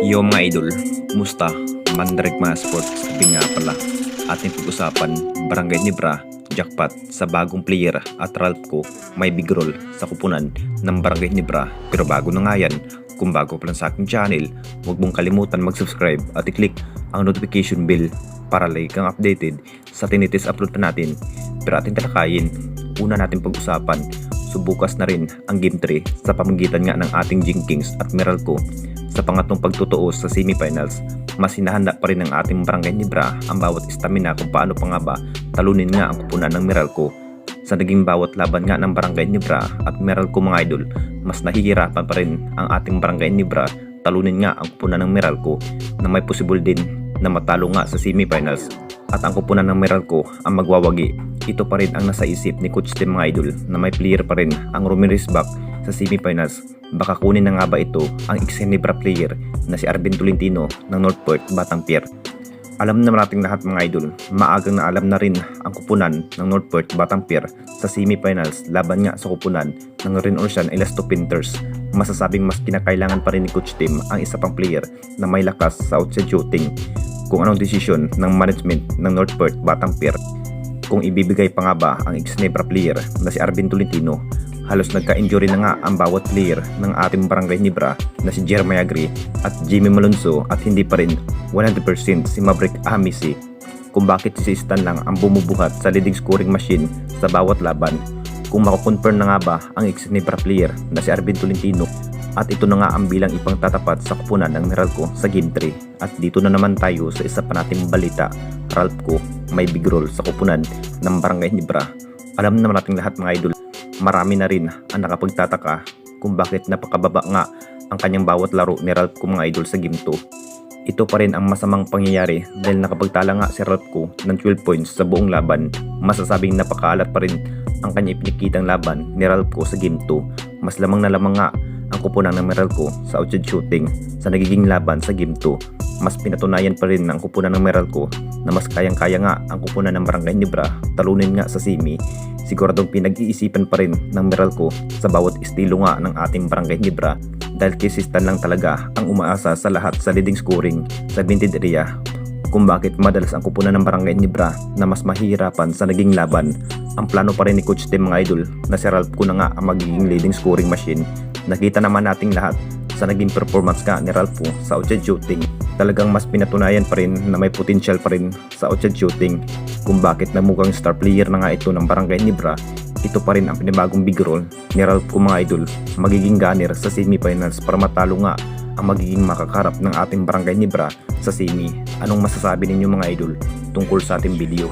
Yo mga idol, musta? Mandirect mga sports, sabi nga pala. Ating pag-usapan, Barangay Nibra, jackpot sa bagong player at Ralph ko may big role sa kupunan ng Barangay Nibra. Pero bago na nga yan, kung bago pa lang sa aking channel, huwag mong kalimutan mag-subscribe at i-click ang notification bell para lagi kang updated sa tinitis upload na natin. Pero ating talakayin, una natin pag-usapan, subukas na rin ang Game 3 sa pamamagitan nga ng ating Jing Kings at Meralco. Sa pangatlong pagtutuos sa semifinals, mas hinahanda pa rin ng ating Barangay Nibra ang bawat stamina kung paano pa nga ba talunin nga ang kupunan ng Meralco. Sa naging bawat laban nga ng Barangay Nibra at Meralco mga idol, mas nahihirapan pa rin ang ating Barangay Nibra talunin nga ang kupunan ng Meralco na may possible din na matalo nga sa semifinals at ang kupunan ng Meralco ang magwawagi. Ito pa rin ang nasa isip ni Coach Tim mga idol na may player pa rin ang Ramirez back sa semifinals. Baka kunin na nga ba ito ang ex-Nibra player na si Arvin Tolentino ng Northport, Batang Pier. Alam naman nating lahat mga idol, maagang na alam na rin ang kupunan ng Northport, Batang Pier sa semifinals laban nga sa kupunan ng Ren Orsian Elasto Painters. Masasabing mas kinakailangan pa rin ni Coach Tim ang isa pang player na may lakas sa outside shooting. Kung anong desisyon ng management ng Northport, Batang Pier, kung ibibigay pa nga ba ang ex-Nibra player na si Arvin Tolentino. Halos nagka-injury na nga ang bawat player ng ating Barangay Nibra na si Jeremiah Gray at Jimmy Malonzo at hindi pa rin 100% si Maverick Ahamisi. Kung bakit si Stan lang ang bumubuhat sa leading scoring machine sa bawat laban. Kung mako-confirm na nga ba ang ex-Nibra player na si Arvin Tolentino at ito na nga ang bilang ipang tatapat sa kupunan ng Meralco sa Game 3. At dito na naman tayo sa isa pa nating balita. Ralph ko may big role sa kupunan ng Barangay Nibra. Alam naman nating lahat mga idol, marami na rin ang nakapagtataka kung bakit napakababa nga ang kanyang bawat laro ni Ralph ko mga idol sa Game 2. Ito pa rin ang masamang pangyayari dahil nakapagtala nga si Ralph ko ng 12 points sa buong laban. Masasabing napakaalat pa rin ang kanya ipinikitang laban ni Ralph ko sa Game 2. Mas lamang na lamang nga ang kupunan ng Meralco sa outside shooting sa nagiging laban sa Game 2. Mas pinatunayan pa rin ng kupunan ng Meralco na mas kayang-kaya nga ang kupunan ng Barangay Nibra talunin nga sa semi. Siguradong pinag-iisipan pa rin ng Meralco sa bawat estilo nga ng ating Barangay Nibra dahil kay Stan lang talaga ang umaasa sa lahat sa leading scoring sa vintage area. Kung bakit madalas ang kupunan ng Barangay Nibra na mas mahihirapan sa naging laban. Ang plano pa rin ni Coach Tim mga idol na si Ralph ko na nga ang magiging leading scoring machine. Nakita naman nating lahat sa naging performance ka ni Ralph ko sa outside shooting. Talagang mas pinatunayan pa rin na may potential pa rin sa outside shooting. Kung bakit namukhang star player na nga ito ng Barangay Nibra, ito pa rin ang pinibagong big role ni Ralph ko mga idol. Magiging gunner sa semifinals para matalo nga ang magiging makakarap ng ating Barangay Nibra sa semi. Anong masasabi ninyo mga idol tungkol sa ating video?